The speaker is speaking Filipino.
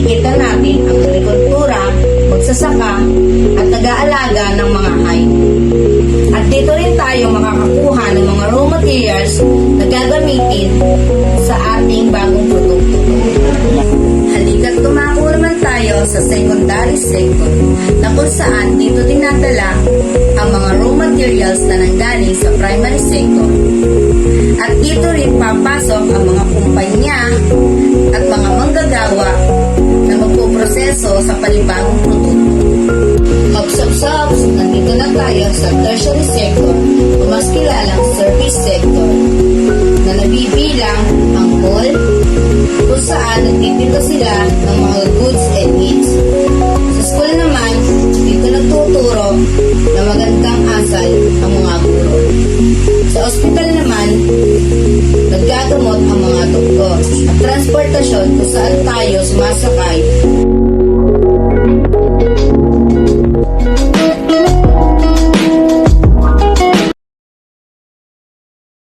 makikita natin ang agrikultura, pagsasaka, at nag-aalaga ng mga hayop. At dito rin tayo makakakuha ng mga raw materials na gagamitin sa ating bagong produkto. Halika't tumako naman tayo sa secondary sector na kung saan dito dinadala ang mga raw materials na nanggaling sa primary sector. At dito rin papasok ang mga kumpanya at mga manggagawa na magpuproseso sa panibagong produkto. Hops, nandito na tayo sa tertiary sector o mas kilalang service sector na nabibilang ang mall kung saan nagtitinda sila ng mga goods and needs. Sa school naman, dito nagtuturo na magandang asal ang mga guro. Sa ospital naman, naggagamot ang mga doktor. At transportasyon kung saan tayo sumasakay